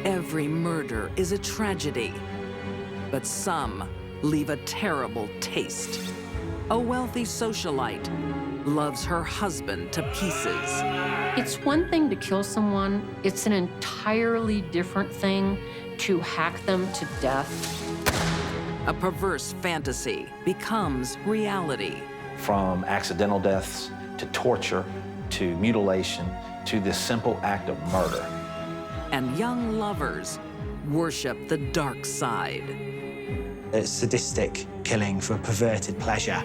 Every murder is a tragedy, but some leave a terrible taste. A wealthy socialite loves her husband to pieces. It's one thing to kill someone. It's an entirely different thing to hack them to death. A perverse fantasy becomes reality. From accidental deaths to torture to mutilation to this simple act of murder. And young lovers worship the dark side. It's sadistic killing for perverted pleasure.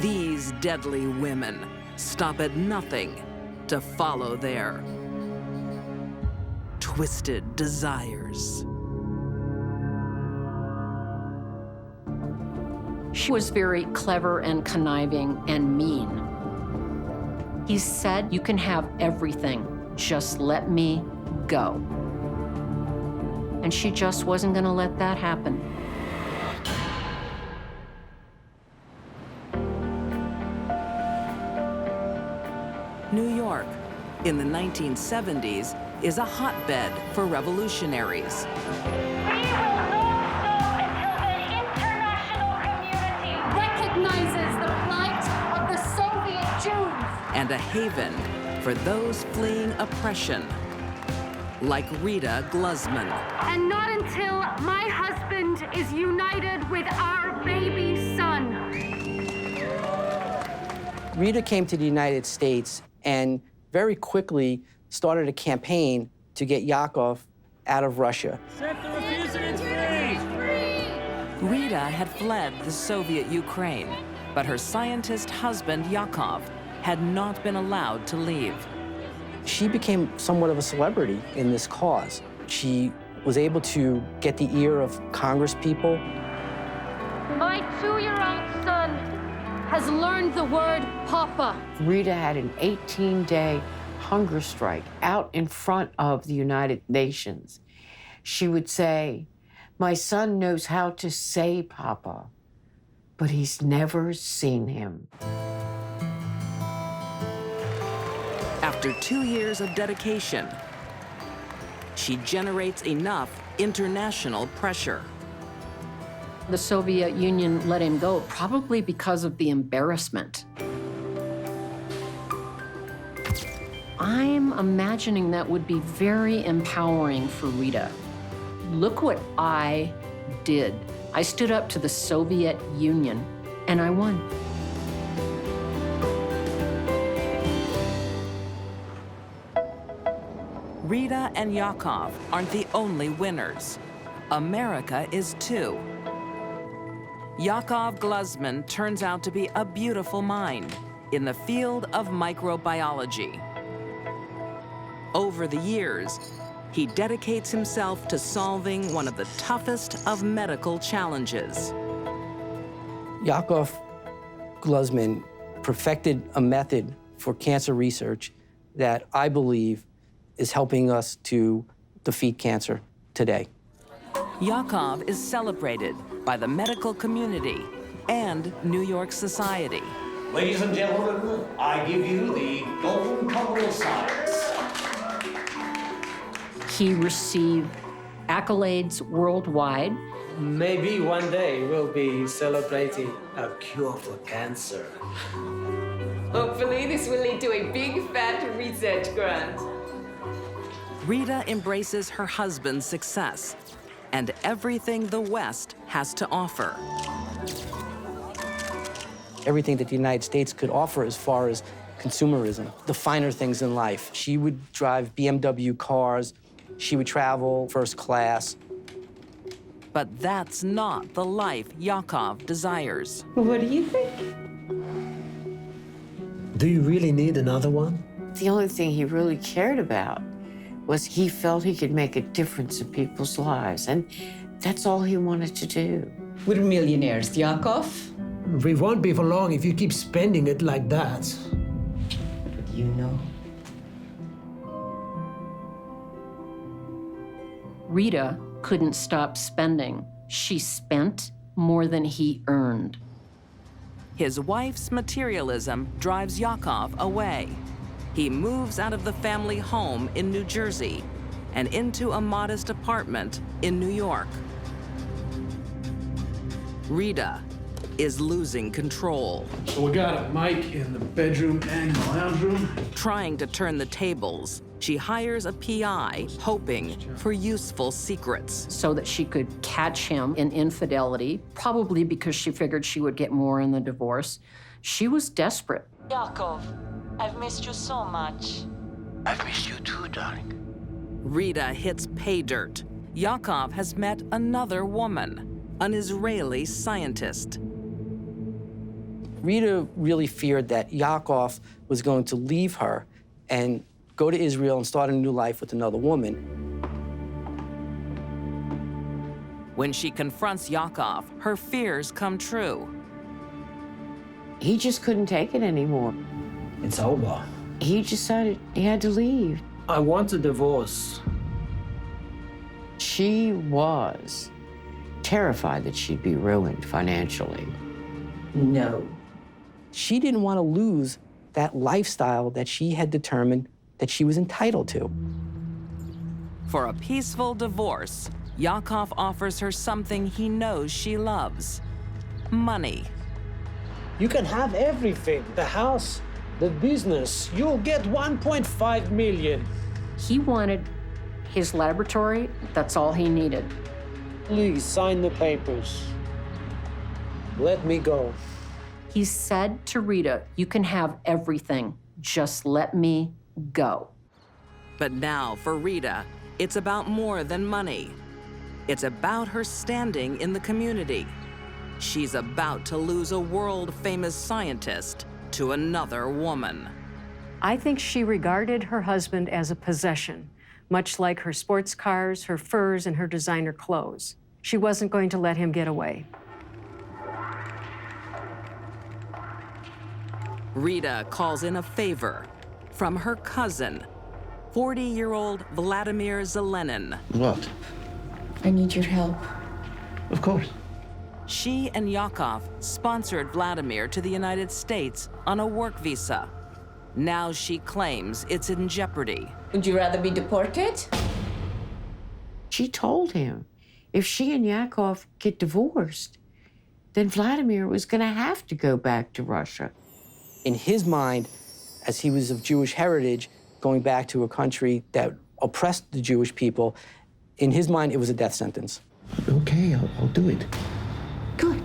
These deadly women stop at nothing to follow their twisted desires. She was very clever and conniving and mean. He said, "You can have everything, just let me go." And she just wasn't gonna let that happen. New York, in the 1970s, is a hotbed for revolutionaries. We will not stop until the international community recognizes the plight of the Soviet Jews. And a haven for those fleeing oppression, like Rita Gluzman. And not until my husband is united with our baby son. Rita came to the United States and very quickly started a campaign to get Yakov out of Russia. Set the refusants free! Rita had fled the Soviet Ukraine, but her scientist husband, Yakov, had not been allowed to leave. She became somewhat of a celebrity in this cause. She was able to get the ear of Congress people. My 2-year-old son has learned the word Papa. Rita had an 18-day hunger strike out in front of the United Nations. She would say, "My son knows how to say Papa, but he's never seen him." After 2 years of dedication, she generates enough international pressure. The Soviet Union let him go, probably because of the embarrassment. I'm imagining that would be very empowering for Rita. Look what I did. I stood up to the Soviet Union, and I won. Rita and Yakov aren't the only winners. America is too. Yakov Gluzman turns out to be a beautiful mind in the field of microbiology. Over the years, he dedicates himself to solving one of the toughest of medical challenges. Yakov Gluzman perfected a method for cancer research that I believe is helping us to defeat cancer today. Yakov is celebrated by the medical community and New York society. Ladies and gentlemen, I give you the Golden Couple of Science. He received accolades worldwide. Maybe one day we'll be celebrating a cure for cancer. Hopefully this will lead to a big fat research grant. Rita embraces her husband's success and everything the West has to offer. Everything that the United States could offer as far as consumerism, the finer things in life. She would drive BMW cars, she would travel first class. But that's not the life Yakov desires. What do you think? Do you really need another one? The only thing he really cared about was he felt he could make a difference in people's lives, and that's all he wanted to do. We're millionaires, Yakov. We won't be for long if you keep spending it like that. But you know. Rita couldn't stop spending. She spent more than he earned. His wife's materialism drives Yakov away. He moves out of the family home in New Jersey and into a modest apartment in New York. Rita is losing control. So we got a mic in the bedroom and the lounge room. Trying to turn the tables, she hires a PI, hoping for useful secrets. So that she could catch him in infidelity, probably because she figured she would get more in the divorce. She was desperate. Yakov, I've missed you so much. I've missed you too, darling. Rita hits pay dirt. Yakov has met another woman, an Israeli scientist. Rita really feared that Yakov was going to leave her and go to Israel and start a new life with another woman. When she confronts Yakov, her fears come true. He just couldn't take it anymore. It's over. He decided he had to leave. I want a divorce. She was terrified that she'd be ruined financially. No. She didn't want to lose that lifestyle that she had determined that she was entitled to. For a peaceful divorce, Yakov offers her something he knows she loves: money. You can have everything. The house, the business. You'll get 1.5 million. He wanted his laboratory. That's all he needed. Please sign the papers. Let me go. He said to Rita, "You can have everything. Just let me go." But now, for Rita, it's about more than money. It's about her standing in the community. She's about to lose a world-famous scientist to another woman. I think she regarded her husband as a possession, much like her sports cars, her furs, and her designer clothes. She wasn't going to let him get away. Rita calls in a favor from her cousin, 40-year-old Vladimir Zelenin. What? I need your help. Of course. She and Yakov sponsored Vladimir to the United States on a work visa. Now she claims it's in jeopardy. Would you rather be deported? She told him if she and Yakov get divorced, then Vladimir was going to have to go back to Russia. In his mind, as he was of Jewish heritage, going back to a country that oppressed the Jewish people, in his mind, it was a death sentence. Okay, I'll do it. Good.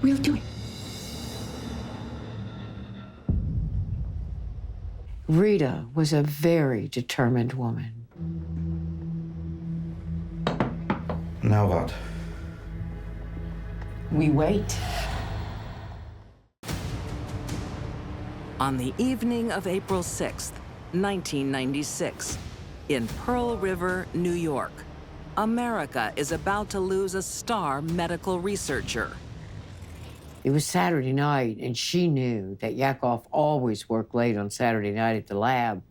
We'll do it. Rita was a very determined woman. Now what? We wait. On the evening of April 6th, 1996, in Pearl River, New York, America is about to lose a star medical researcher. It was Saturday night, and she knew that Yakov always worked late on Saturday night at the lab.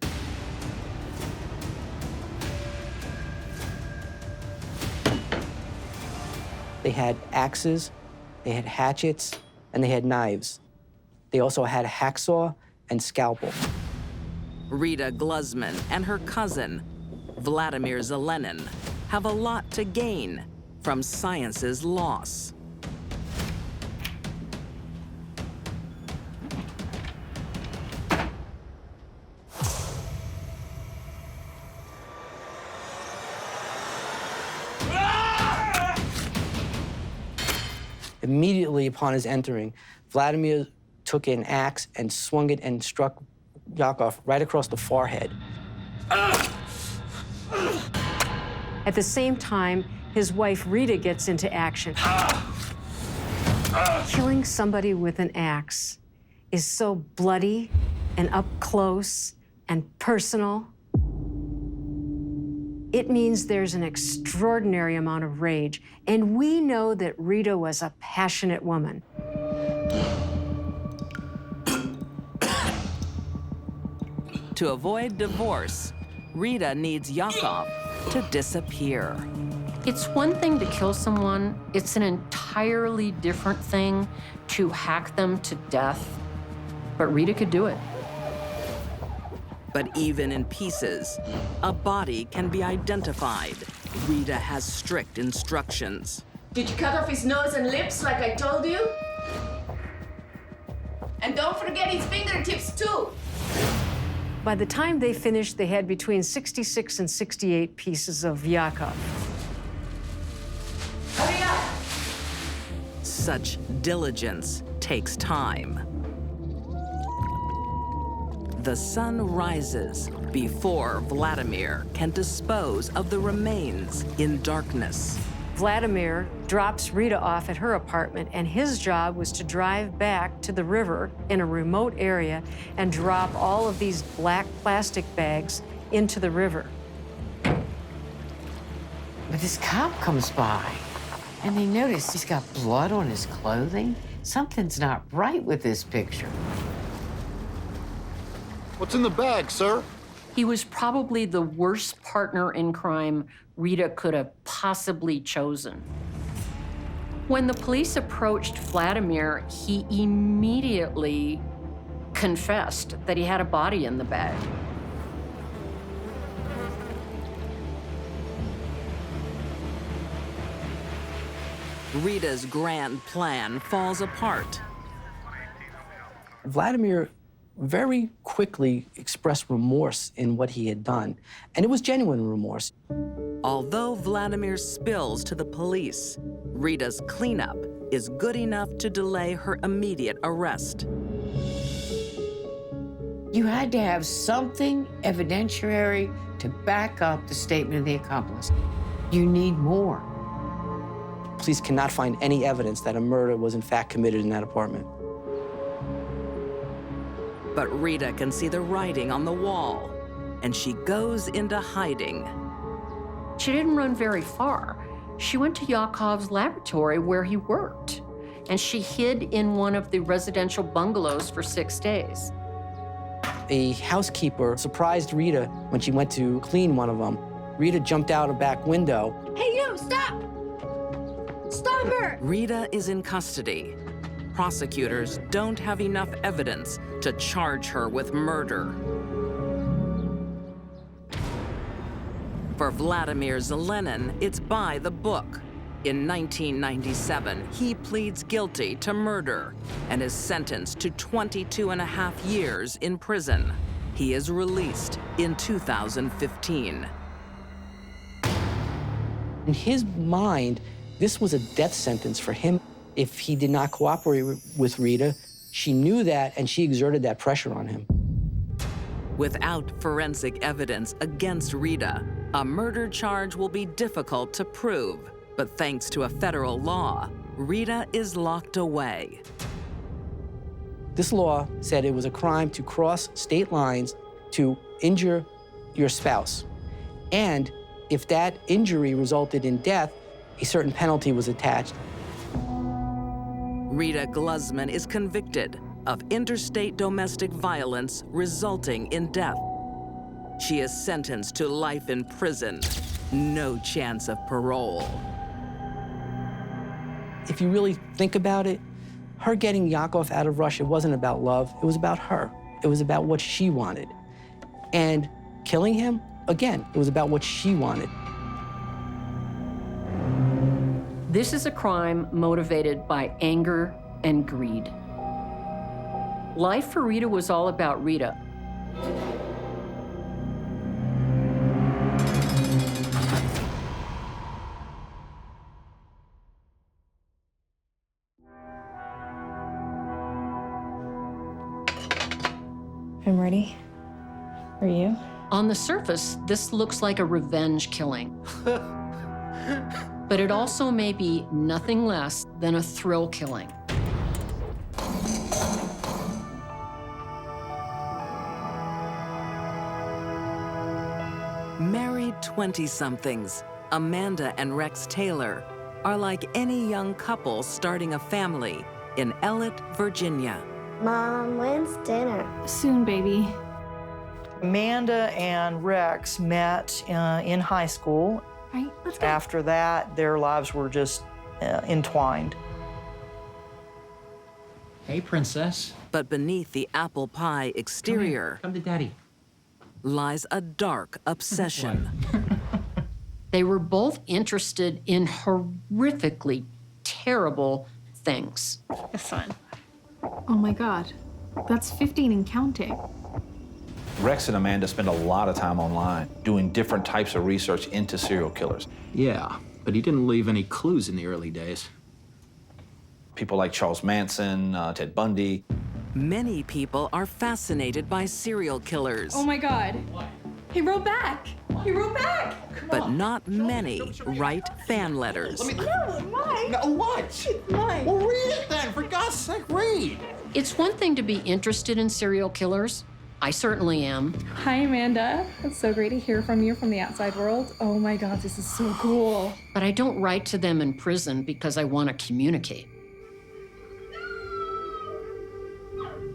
They had axes, they had hatchets, and they had knives. They also had a hacksaw and scalpel. Rita Gluzman and her cousin, Vladimir Zelenin, have a lot to gain from science's loss. Immediately upon his entering, Vladimir took an axe and swung it and struck Yakov right across the forehead. At the same time, his wife Rita gets into action. Killing somebody with an axe is so bloody and up close and personal. It means there's an extraordinary amount of rage, and we know that Rita was a passionate woman. To avoid divorce, Rita needs Yakov to disappear. It's one thing to kill someone. It's an entirely different thing to hack them to death. But Rita could do it. But even in pieces, a body can be identified. Rita has strict instructions. Did you cut off his nose and lips like I told you? And don't forget his fingertips, too. By the time they finished, they had between 66 and 68 pieces of Yakov. Hurry up! Such diligence takes time. The sun rises before Vladimir can dispose of the remains in darkness. Vladimir drops Rita off at her apartment, and his job was to drive back to the river in a remote area and drop all of these black plastic bags into the river. But this cop comes by, and they notice he's got blood on his clothing. Something's not right with this picture. What's in the bag, sir? He was probably the worst partner in crime Rita could have possibly chosen. When the police approached Vladimir, he immediately confessed that he had a body in the bag. Rita's grand plan falls apart. Vladimir very quickly expressed remorse in what he had done, and it was genuine remorse. Although Vladimir spills to the police, Rita's cleanup is good enough to delay her immediate arrest. You had to have something evidentiary to back up the statement of the accomplice. You need more. Police cannot find any evidence that a murder was in fact committed in that apartment. But Rita can see the writing on the wall, and she goes into hiding. She didn't run very far. She went to Yakov's laboratory where he worked, and she hid in one of the residential bungalows for 6 days. A housekeeper surprised Rita when she went to clean one of them. Rita jumped out a back window. Hey, you, stop! Stop her! Rita is in custody. Prosecutors don't have enough evidence to charge her with murder. For Vladimir Zelenin, it's by the book. In 1997, he pleads guilty to murder and is sentenced to 22.5 years in prison. He is released in 2015. In his mind, this was a death sentence for him. If he did not cooperate with Rita, she knew that, and she exerted that pressure on him. Without forensic evidence against Rita, a murder charge will be difficult to prove. But thanks to a federal law, Rita is locked away. This law said it was a crime to cross state lines to injure your spouse. And if that injury resulted in death, a certain penalty was attached. Rita Gluzman is convicted of interstate domestic violence resulting in death. She is sentenced to life in prison, no chance of parole. If you really think about it, her getting Yakov out of Russia wasn't about love, it was about her. It was about what she wanted. And killing him, again, it was about what she wanted. This is a crime motivated by anger and greed. Life for Rita was all about Rita. I'm ready. Are you? On the surface, this looks like a revenge killing. But it also may be nothing less than a thrill killing. Married 20-somethings, Amanda and Rex Taylor, are like any young couple starting a family in Ellet, Virginia. Mom, when's dinner? Soon, baby. Amanda and Rex met in high school. Right, let's go. After that, their lives were just entwined. Hey, princess. But beneath the apple pie exterior, Come to daddy. lies a dark obsession. They were both interested in horrifically terrible things. This one. Oh my God. That's 15 and counting. Rex and Amanda spend a lot of time online doing different types of research into serial killers. Yeah, but he didn't leave any clues in the early days. People like Charles Manson, Ted Bundy. Many people are fascinated by serial killers. Oh my God. He wrote back. He wrote back. But not many write fan letters. No, mine. No, what? It's mine. Well, read it then, for God's sake, read. It's one thing to be interested in serial killers. I certainly am. Hi, Amanda. It's so great to hear from you from the outside world. Oh my God, this is so cool. But I don't write to them in prison because I want to communicate.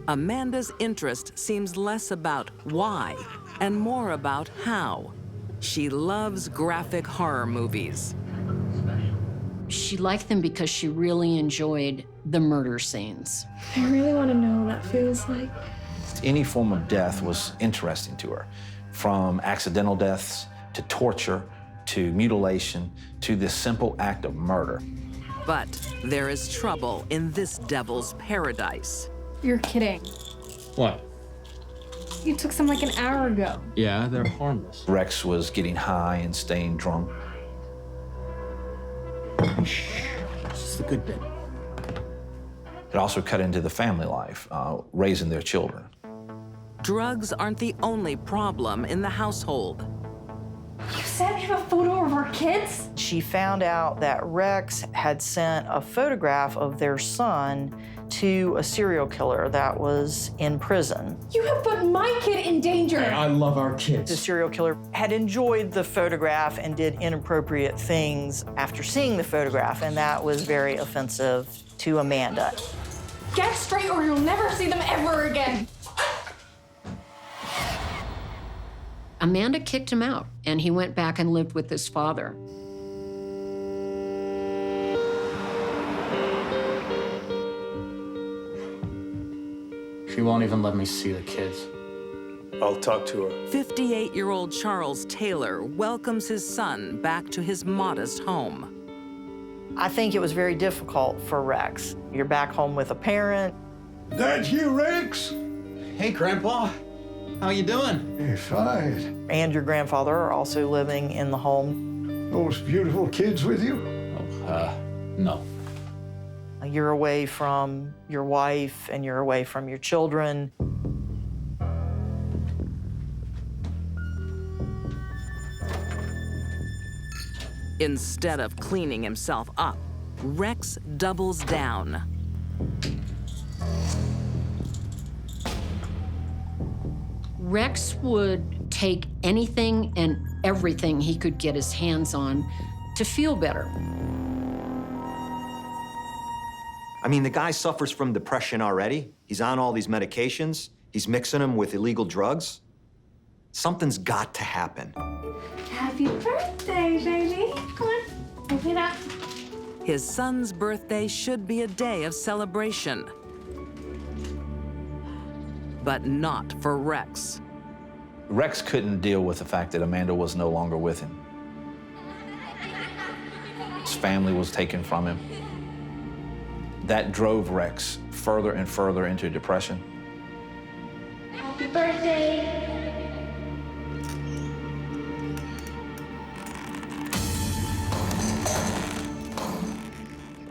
Amanda's interest seems less about why and more about how. She loves graphic horror movies. She liked them because she really enjoyed the murder scenes. I really want to know what that feels like. Any form of death was interesting to her, from accidental deaths to torture to mutilation to this simple act of murder. But there is trouble in this devil's paradise. You're kidding. What? You took some like an hour ago. Yeah, they're harmless. Rex was getting high and staying drunk. Shh. This is the good bit. It also cut into the family life, raising their children. Drugs aren't the only problem in the household. You sent him a photo of our kids? She found out that Rex had sent a photograph of their son to a serial killer that was in prison. You have put my kid in danger. Hey, I love our The kids. serial killer had enjoyed the photograph and did inappropriate things after seeing the photograph, and that was very offensive to Amanda. Get straight or you'll never see them ever again. Amanda kicked him out, and he went back and lived with his father. She won't even let me see the kids. I'll talk to her. 58-year-old Charles Taylor welcomes his son back to his modest home. I think it was very difficult for Rex. You're back home with a parent. That you, Rex? Hey, Grandpa. How you doing? Hey, fine. And your grandfather are also living in the home. Those beautiful kids with you? No. You're away from your wife and you're away from your children. Instead of cleaning himself up, Rex doubles down. Rex would take anything and everything he could get his hands on to feel better. I mean, the guy suffers from depression already. He's on all these medications. He's mixing them with illegal drugs. Something's got to happen. Happy birthday, baby. Come on, open it up. His son's birthday should be a day of celebration. But not for Rex. Rex couldn't deal with the fact that Amanda was no longer with him. His family was taken from him. That drove Rex further and further into depression. Happy birthday.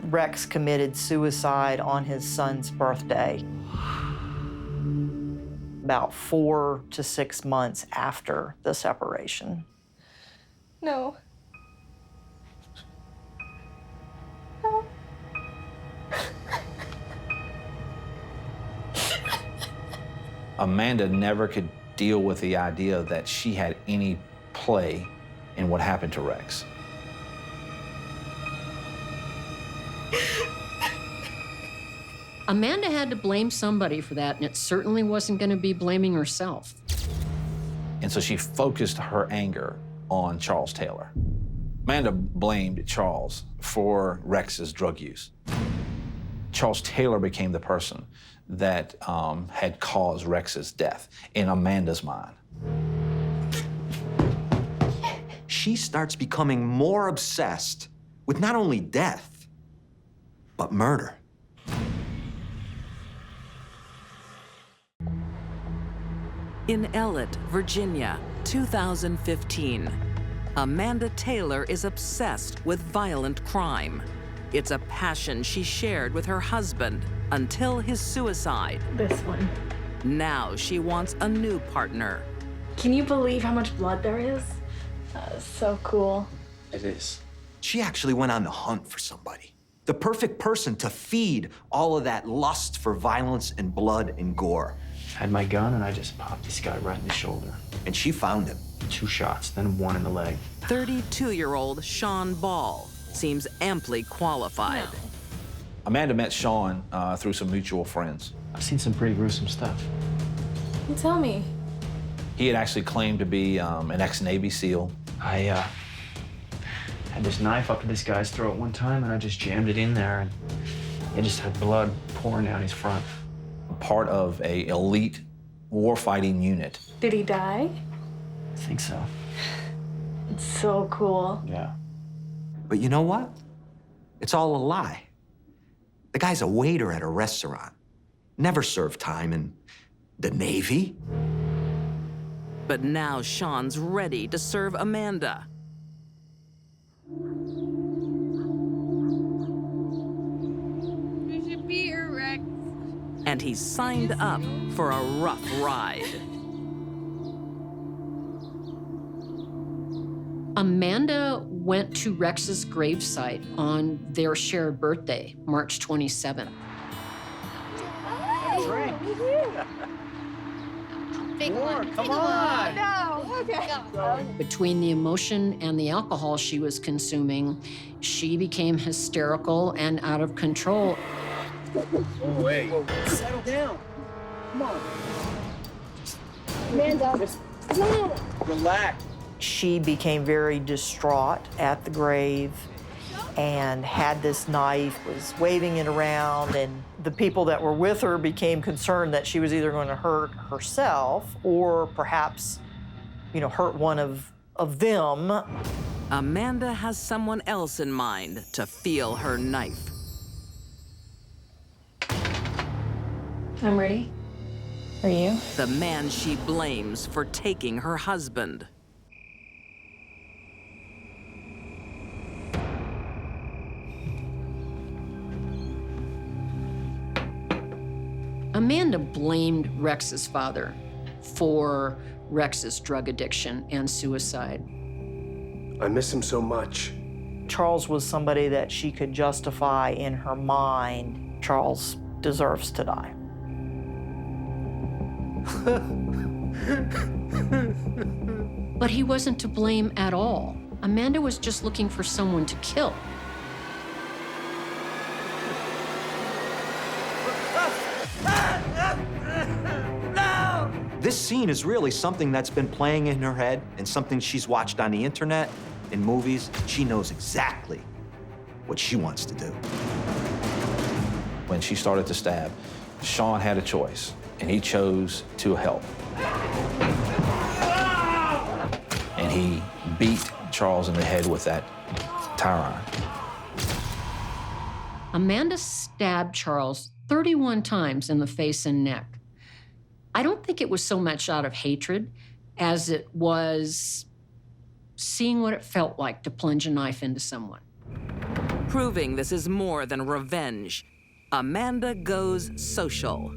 Rex committed suicide on his son's birthday, about 4 to 6 months after the separation. No. No. Amanda never could deal with the idea that she had any play in what happened to Rex. Amanda had to blame somebody for that, and it certainly wasn't going to be blaming herself. And so she focused her anger on Charles Taylor. Amanda blamed Charles for Rex's drug use. Charles Taylor became the person that had caused Rex's death in Amanda's mind. she starts becoming more obsessed with not only death, but murder. In Ellet, Virginia, 2015, Amanda Taylor is obsessed with violent crime. It's a passion she shared with her husband until his suicide. This one. Now she wants a new partner. Can you believe how much blood there is? So cool. It is. She actually went on the hunt for somebody. The perfect person to feed all of that lust for violence and blood and gore. I had my gun and I just popped this guy right in the shoulder. And she found him. 2 shots, then 1 in the leg. 32-year-old Shawn Ball seems amply qualified. Amanda met Shawn through some mutual friends. I've seen some pretty gruesome stuff. You tell me. He had actually claimed to be an ex-Navy SEAL. I had this knife up to this guy's throat one time and I just jammed it in there and it just had blood pouring down his front. Part of an elite warfighting unit. Did he die? I think so. It's so cool. Yeah. But you know what? It's all a lie. The guy's a waiter at a restaurant. Never served time in the Navy. But now Shawn's ready to serve Amanda. There's a beer, Rex. And he's signed up for a rough ride. Amanda went to Rex's gravesite on their shared birthday, March 27th. Big one. Come on. No. Okay. Between the emotion and the alcohol she was consuming, she became hysterical and out of control. Oh, wait. Settle down. Come on. Amanda. No. Relax. She became very distraught at the grave and had this knife, was waving it around, and the people that were with her became concerned that she was either going to hurt herself or perhaps, hurt one of them. Amanda has someone else in mind to feel her knife. I'm ready. Are you? The man she blames for taking her husband. Amanda blamed Rex's father for Rex's drug addiction and suicide. I miss him so much. Charles was somebody that she could justify in her mind. Charles deserves to die. But he wasn't to blame at all. Amanda was just looking for someone to kill. This scene is really something that's been playing in her head and something she's watched on the internet, in movies. She knows exactly what she wants to do. When she started to stab, Shawn had a choice, and he chose to help. And he beat Charles in the head with that tire iron. Amanda stabbed Charles 31 times in the face and neck. I don't think it was so much out of hatred as it was seeing what it felt like to plunge a knife into someone. Proving this is more than revenge, Amanda goes social.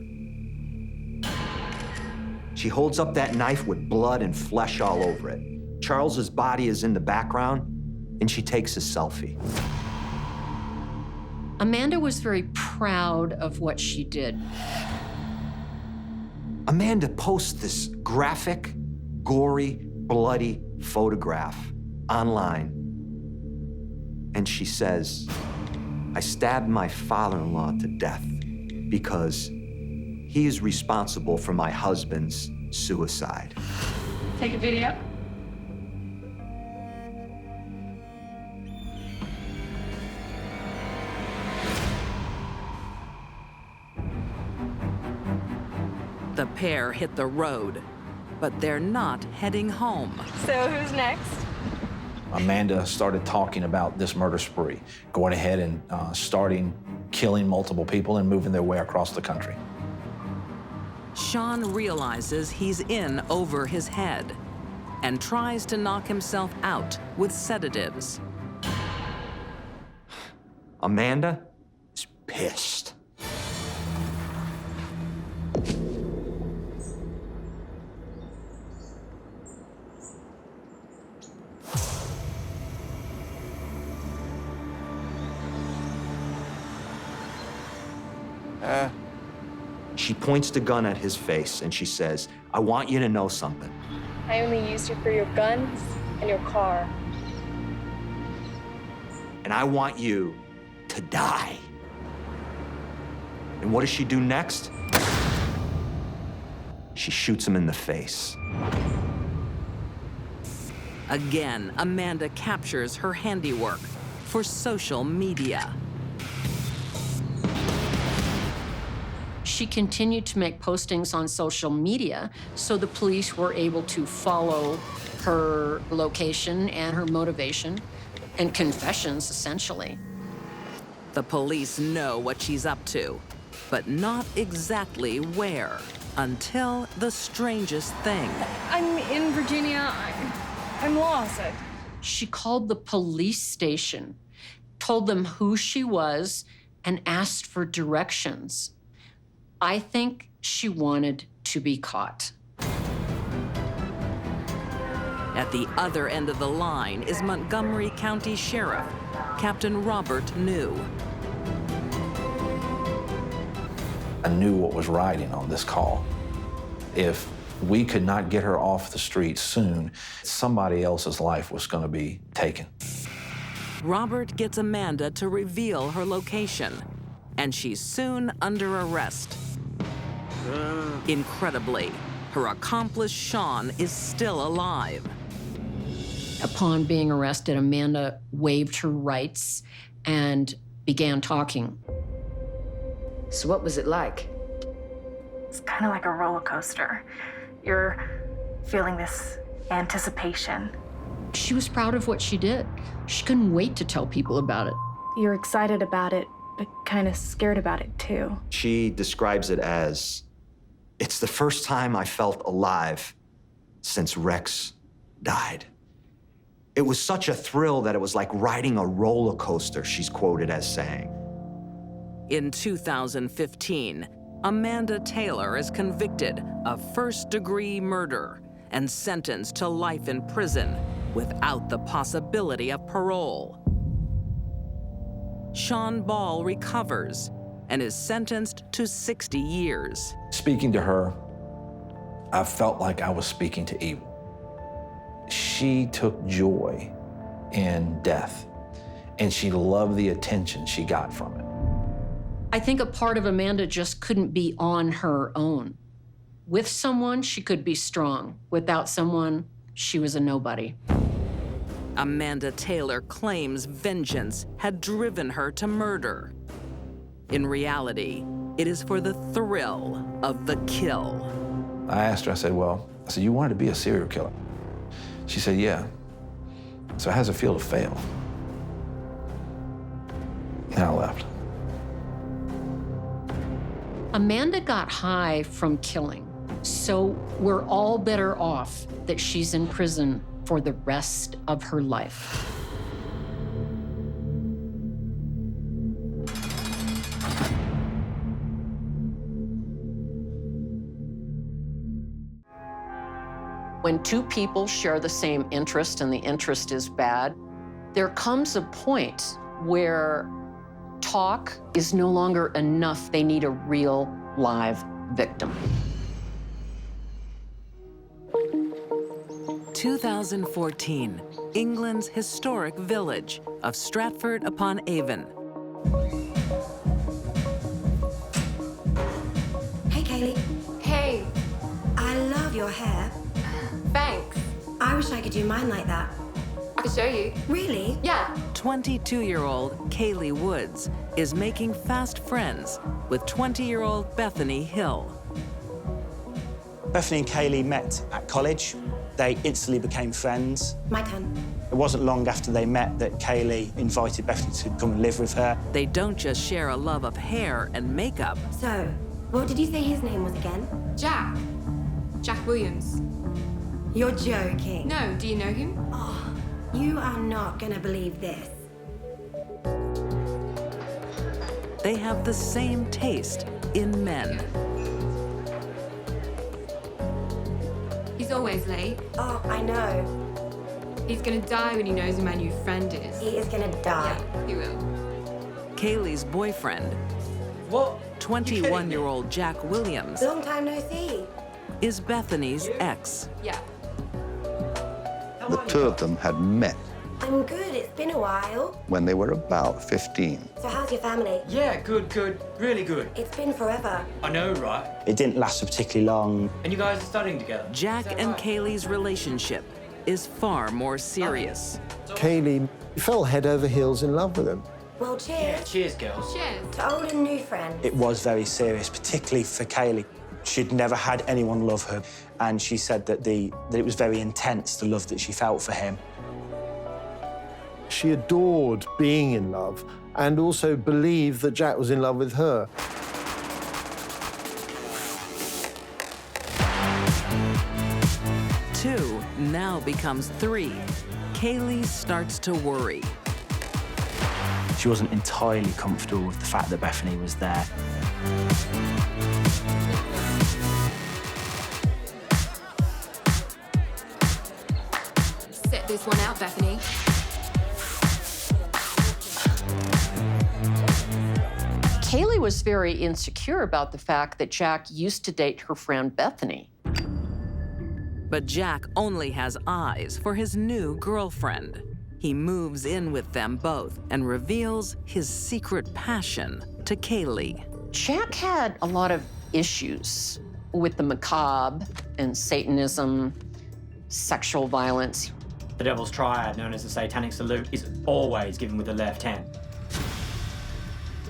She holds up that knife with blood and flesh all over it. Charles's body is in the background, and she takes a selfie. Amanda was very proud of what she did. Amanda posts this graphic, gory, bloody photograph online. And she says, I stabbed my father-in-law to death because he is responsible for my husband's suicide. Take a video. The pair hit the road, but they're not heading home. So who's next? Amanda started talking about this murder spree, going ahead and starting killing multiple people and moving their way across the country. Shawn realizes he's in over his head and tries to knock himself out with sedatives. Amanda is pissed. She points the gun at his face and she says, I want you to know something. I only used you for your guns and your car. And I want you to die. And what does she do next? She shoots him in the face. Again, Amanda captures her handiwork for social media. She continued to make postings on social media, so the police were able to follow her location and her motivation and confessions, essentially. The police know what she's up to, but not exactly where, until the strangest thing. I'm in Virginia. I'm lost. She called the police station, told them who she was, and asked for directions. I think she wanted to be caught. At the other end of the line is Montgomery County Sheriff, Captain Robert New. I knew what was riding on this call. If we could not get her off the street soon, somebody else's life was going to be taken. Robert gets Amanda to reveal her location, and she's soon under arrest. Incredibly, her accomplice Shawn is still alive. Upon being arrested, Amanda waived her rights and began talking. So what was it like? It's kind of like a roller coaster. You're feeling this anticipation. She was proud of what she did. She couldn't wait to tell people about it. You're excited about it, but kind of scared about it too. She describes it as, it's the first time I felt alive since Rex died. It was such a thrill that it was like riding a roller coaster, she's quoted as saying. In 2015, Amanda Taylor is convicted of first-degree murder and sentenced to life in prison without the possibility of parole. Shawn Ball recovers and is sentenced to 60 years. Speaking to her, I felt like I was speaking to evil. She took joy in death, and she loved the attention she got from it. I think a part of Amanda just couldn't be on her own. With someone, she could be strong. Without someone, she was a nobody. Amanda Taylor claims vengeance had driven her to murder. In reality, it is for the thrill of the kill. I asked her, I said, you wanted to be a serial killer? She said, yeah. So how does it feel to fail? And I left. Amanda got high from killing, so we're all better off that she's in prison for the rest of her life. When two people share the same interest and the interest is bad, there comes a point where talk is no longer enough. They need a real, live victim. 2014, England's historic village of Stratford-upon-Avon. Hey, Kaylee. Hey. I love your hair. Thanks. I wish I could do mine like that. I can show you. Really? Yeah. 22-year-old Kaylee Woods is making fast friends with 20-year-old Bethany Hill. Bethany and Kaylee met at college. They instantly became friends. My turn. It wasn't long after they met that Kaylee invited Bethany to come and live with her. They don't just share a love of hair and makeup. So, what did you say his name was again? Jack. Jack Williams. You're joking. No, do you know him? Oh, you are not gonna believe this. They have the same taste in men. He's always late. Oh, I know. He's gonna die when he knows who my new friend is. He is gonna die. Yeah, he will. Kaylee's boyfriend, What? 21-year-old Jack Williams, Long time no see. is Bethany's ex. Yeah. The two of them had met I'm good, it's been a while. when they were about 15. So how's your family? Yeah, good, really good. It's been forever. I know, right? It didn't last particularly long. And you guys are studying together? Jack and Kaylee's relationship is far more serious. Kaylee fell head over heels in love with him. Well, cheers. Cheers, girls. Cheers. To old and new friends. It was very serious, particularly for Kaylee. She'd never had anyone love her, and she said that it was very intense, the love that she felt for him. She adored being in love and also believed that Jack was in love with her. Two now becomes three. Kaylee starts to worry. She wasn't entirely comfortable with the fact that Bethany was there. Set this one out, Bethany. Kaylee was very insecure about the fact that Jack used to date her friend Bethany. But Jack only has eyes for his new girlfriend. He moves in with them both and reveals his secret passion to Kaylee. Jack had a lot of issues with the macabre and Satanism, sexual violence. The Devil's Triad, known as the Satanic Salute, is always given with the left hand.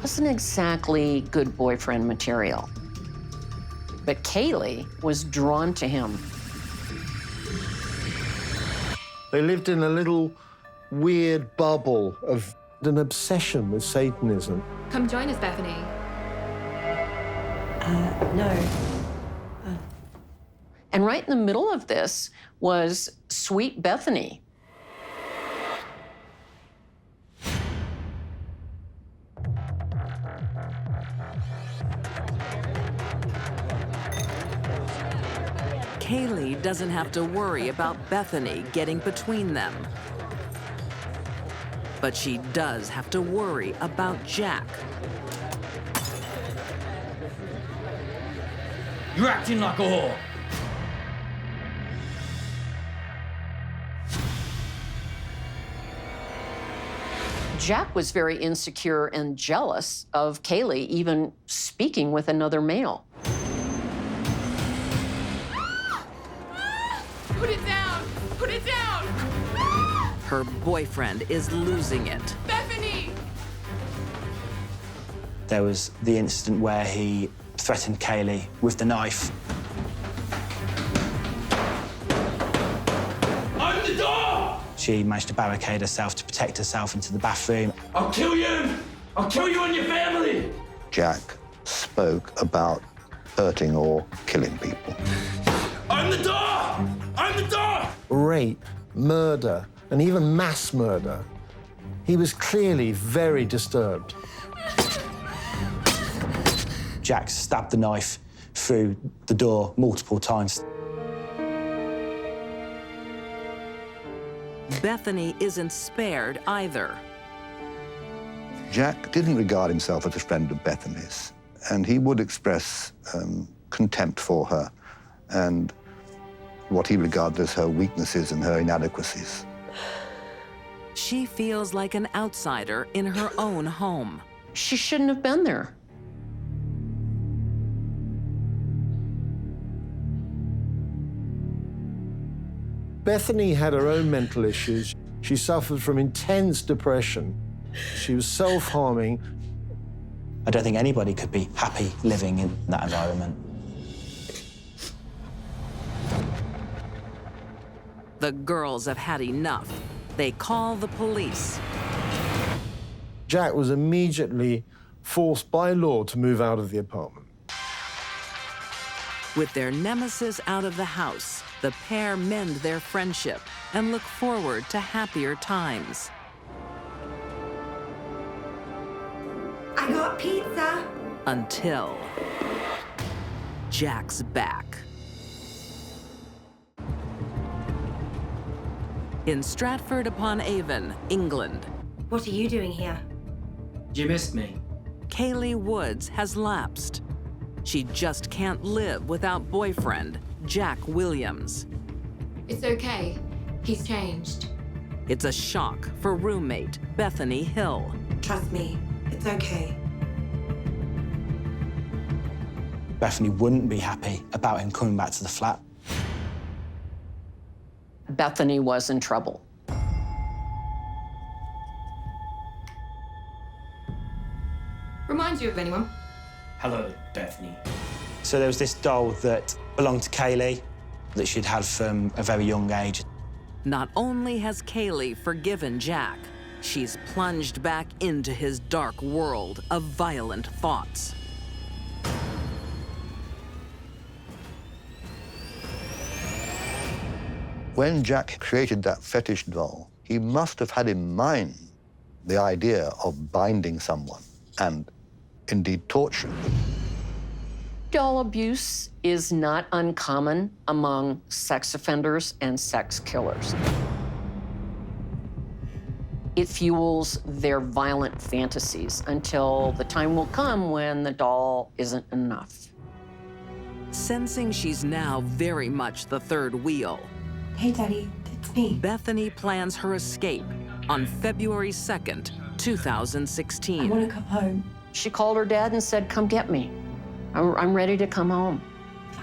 Wasn't exactly good boyfriend material. But Kaylee was drawn to him. They lived in a little weird bubble of an obsession with Satanism. Come join us, Bethany. No. And right in the middle of this was sweet Bethany. Kaylee doesn't have to worry about Bethany getting between them. But she does have to worry about Jack. You're acting like a whore. Jack was very insecure and jealous of Kaylee even speaking with another male. Put it down! Put it down! Her boyfriend is losing it. Bethany! There was the incident where he threatened Kaylee with the knife. Open the door! She managed to barricade herself to protect herself into the bathroom. I'll kill you! I'll kill you and your family! Jack spoke about hurting or killing people. Open the door! Open the door! Rape, murder, and even mass murder. He was clearly very disturbed. Jack stabbed the knife through the door multiple times. Bethany isn't spared either. Jack didn't regard himself as a friend of Bethany's, and he would express contempt for her and what he regarded as her weaknesses and her inadequacies. She feels like an outsider in her own home. She shouldn't have been there. Bethany had her own mental issues. She suffered from intense depression. She was self-harming. I don't think anybody could be happy living in that environment. The girls have had enough. They call the police. Jack was immediately forced by law to move out of the apartment. With their nemesis out of the house, the pair mend their friendship and look forward to happier times. I got pizza. Until Jack's back. In Stratford-upon-Avon, England. What are you doing here? You missed me. Kaylee Woods has lapsed. She just can't live without boyfriend, Jack Williams. It's okay. He's changed. It's a shock for roommate Bethany Hill. Trust me, it's okay. Bethany wouldn't be happy about him coming back to the flat. Bethany was in trouble. Reminds you of anyone? Hello, Bethany. So there was this doll that belonged to Kaylee that she'd had from a very young age. Not only has Kaylee forgiven Jack, she's plunged back into his dark world of violent thoughts. When Jack created that fetish doll, he must have had in mind the idea of binding someone and indeed torturing them. Doll abuse is not uncommon among sex offenders and sex killers. It fuels their violent fantasies until the time will come when the doll isn't enough. Sensing she's now very much the third wheel, Hey, Daddy, it's me. Bethany plans her escape on February 2nd, 2016. I want to come home. She called her dad and said, "Come get me. I'm ready to come home."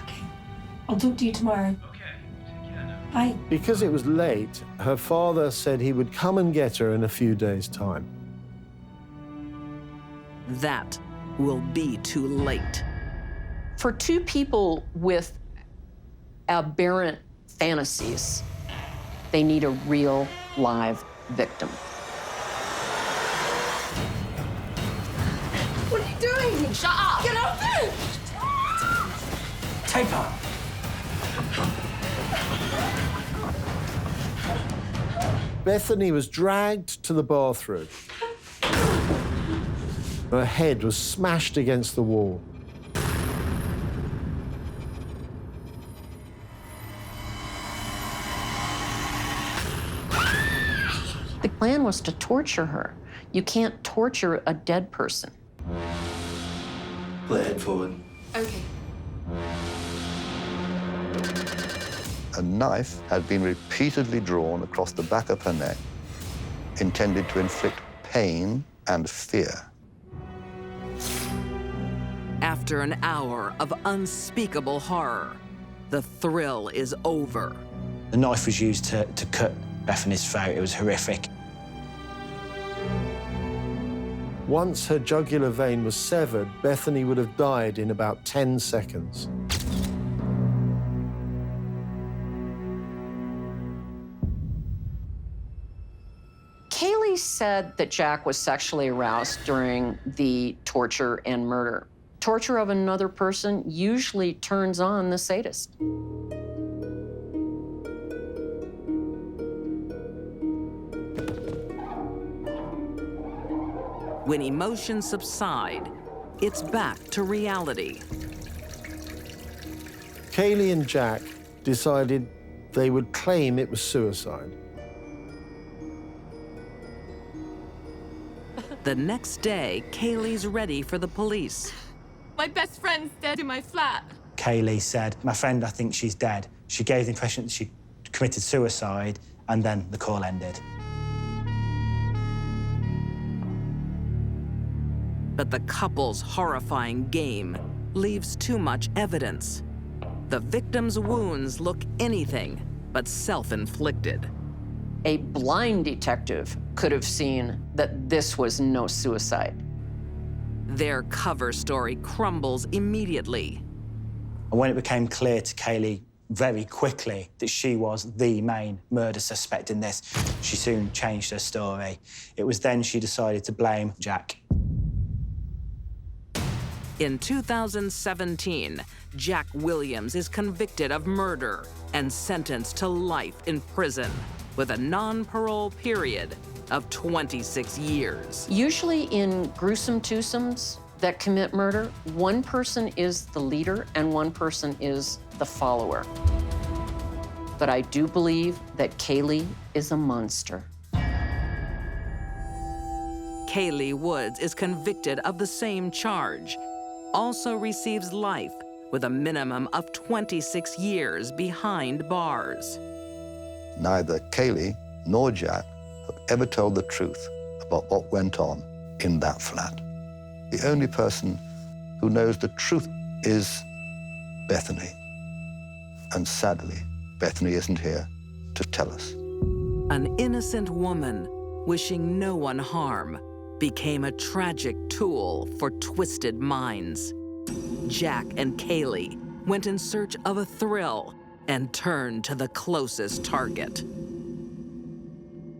Okay. I'll talk to you tomorrow. Bye. Because it was late, her father said he would come and get her in a few days' time. That will be too late. For two people with aberrant fantasies, they need a real, live victim. What are you doing? Shut up! Get off it! Tape on. Bethany was dragged to the bathroom. Her head was smashed against the wall. The plan was to torture her. You can't torture a dead person. Put head forward. Okay. A knife had been repeatedly drawn across the back of her neck, intended to inflict pain and fear. After an hour of unspeakable horror, the thrill is over. The knife was used to cut Bethany's throat. It was horrific. Once her jugular vein was severed, Bethany would have died in about 10 seconds. Kaylee said that Jack was sexually aroused during the torture and murder. Torture of another person usually turns on the sadist. When emotions subside, it's back to reality. Kaylee and Jack decided they would claim it was suicide. The next day, Kaylee's ready for the police. My best friend's dead in my flat. Kaylee said, "My friend, I think she's dead." She gave the impression that she committed suicide, and then the call ended. But the couple's horrifying game leaves too much evidence. The victim's wounds look anything but self-inflicted. A blind detective could have seen that this was no suicide. Their cover story crumbles immediately. And when it became clear to Kaylee very quickly that she was the main murder suspect in this. She soon changed her story. It was then she decided to blame Jack. In 2017, Jack Williams is convicted of murder and sentenced to life in prison with a non-parole period of 26 years. Usually in gruesome twosomes that commit murder, one person is the leader and one person is the follower. But I do believe that Kaye is a monster. Kaye Woods is convicted of the same charge, also receives life with a minimum of 26 years behind bars. Neither Kaye nor Jack have ever told the truth about what went on in that flat. The only person who knows the truth is Bethany. And sadly, Bethany isn't here to tell us. An innocent woman wishing no one harm became a tragic tool for twisted minds. Jack and Kaye went in search of a thrill and turned to the closest target.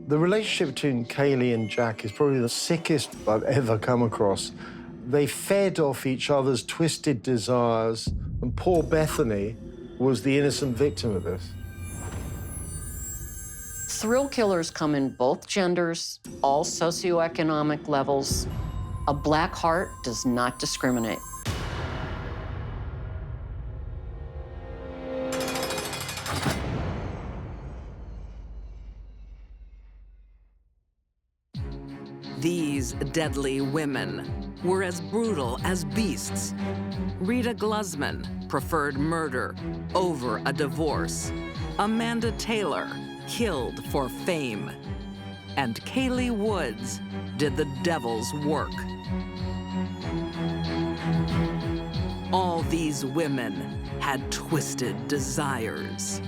The relationship between Kaye and Jack is probably the sickest I've ever come across. They fed off each other's twisted desires, and poor Bethany was the innocent victim of this. Thrill killers come in both genders, all socioeconomic levels. A black heart does not discriminate. These deadly women were as brutal as beasts. Rita Gluzman preferred murder over a divorce. Amanda Taylor killed for fame. And Kaye Woods did the devil's work. All these women had twisted desires.